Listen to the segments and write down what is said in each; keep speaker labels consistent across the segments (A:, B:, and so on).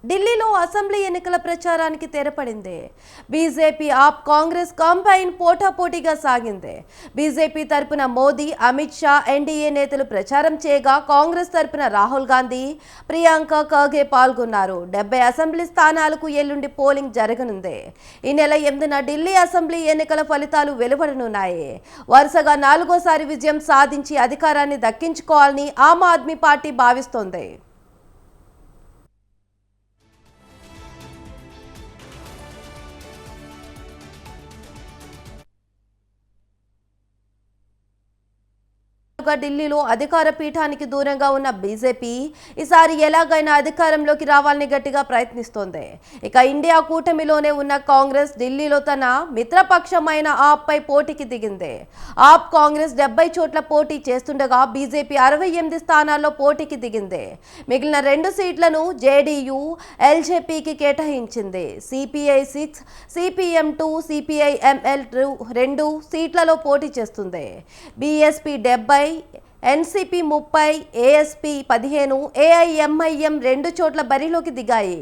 A: ఢిల్లీలో అసెంబ్లీ ఎన్నికల ప్రచారానికి తెరపడింది. బీజేపీ ఆప్ కాంగ్రెస్ కంబైన్ పోటాపోటీగా సాగింది. బీజేపీ తరపున మోదీ, అమిత్ షా, ఎన్డీఏ నేతలు ప్రచారం చేయగా కాంగ్రెస్ తరపున రాహుల్ గాంధీ, ప్రియాంక ఖర్గే పాల్గొన్నారు. 70 అసెంబ్లీ స్థానాలకు ఎల్లుండి పోలింగ్ జరగనుంది. ఈ నెల 8న ఢిల్లీ అసెంబ్లీ ఎన్నికల ఫలితాలు వెలువడనున్నాయి. వరుసగా 4వ విజయం సాధించి అధికారాన్ని దక్కించుకోవాలని ఆమ్ ఆద్మీ పార్టీ భావిస్తోంది. ఢిల్లీలో అధికార పీఠానికి దూరంగా ఉన్న బీజేపీ ఈసారి ఎలాగైనా అధికారంలోకి రావాలని గట్టిగా ప్రయత్నిస్తోంది. ఇక ఇండియా కూటమిలోనే ఉన్న కాంగ్రెస్ ఢిల్లీలో తన మిత్రపక్షమైన ఆప్ పై పోటీకి దిగింది. ఆప్ కాంగ్రెస్ 70 చోట్ల పోటీ చేస్తుండగా బీజేపీ 68 స్థానాల్లో పోటీకి దిగింది. మిగిలిన 2 సీట్లను జేడీయూ, ఎల్జేపీకి కేటాయించింది. సిపిఐ 6, సిపిఎం 2, సిపిఐ ఎంఎల్ 2 సీట్లలో పోటీ చేస్తుంది. బీఎస్పీ 70, ఎన్సీపీ 30, ఏఎస్పీ 15, ఏఐఎంఐఎం 2 చోట్ల బరిలోకి దిగాయి.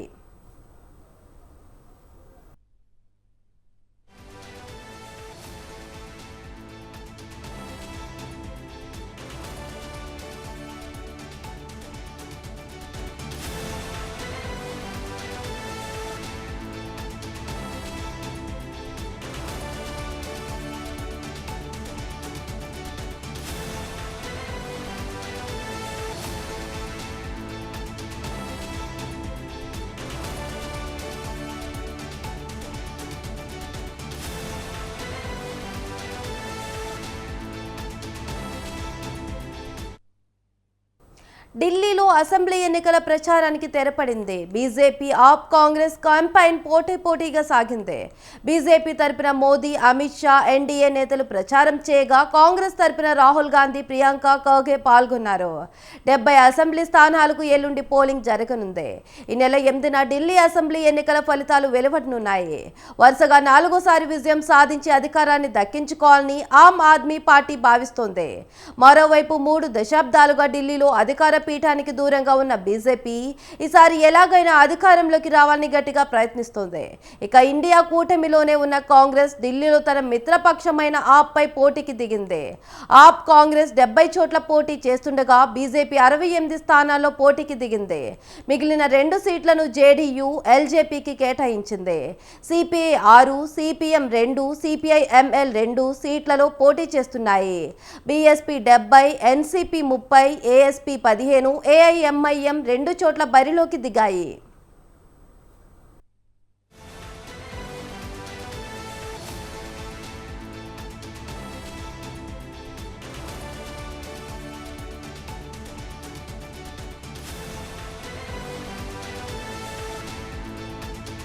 A: ఢిల్లీలో అసెంబ్లీ ఎన్నికల ప్రచారానికి తెరపడింది. బీజేపీ ఆప్ కాంగ్రెస్ కంబైన్ పోటాపోటీగా సాగింది. బీజేపీ తరపున మోదీ, అమిత్ షా, ఎన్డీఏ నేతలు ప్రచారం చేయగా కాంగ్రెస్ తరపున రాహుల్ గాంధీ, ప్రియాంక ఖర్గే పాల్గొన్నారు. 70 అసెంబ్లీ స్థానాలకు ఎల్లుండి పోలింగ్ జరగనుంది. ఈ నెల 8న ఢిల్లీ అసెంబ్లీ ఎన్నికల ఫలితాలు వెలువడనున్నాయి. వరుసగా 4వ విజయం సాధించి అధికారాన్ని దక్కించుకోవాలని ఆమ్ ఆద్మీ పార్టీ భావిస్తోంది. మరోవైపు 3 దశాబ్దాలుగా ఢిల్లీలో అధికార పీఠానికి దూరంగా ఉన్న బీజేపీ ఈసారి ఎలాగైనా అధికారంలోకి రావాలని గట్టిగా ప్రయత్నిస్తోంది. ఇక ఇండియా కూటమిలోనే ఉన్న కాంగ్రెస్ ఢిల్లీలో తన మిత్రపక్షమైన ఆప్ పై పోటీకి దిగింది. ఆప్ కాంగ్రెస్ 70 చోట్ల పోటీ చేస్తుండగా బీజేపీ 68 స్థానాల్లో పోటీకి దిగింది. మిగిలిన 2 సీట్లను జేడీయూ, ఎల్జేపీకి కేటాయించింది. సిపిఐ 6, సిపిఎం 2, సిపిఐ ఎంఎల్ 2 సీట్లలో పోటీ చేస్తున్నాయి. బీఎస్పీ 70, ఎన్సీపీ 30, ఏఎస్పీ 15, ఏఐఎంఐఎం 2 చోట్ల బరిలోకి దిగాయి.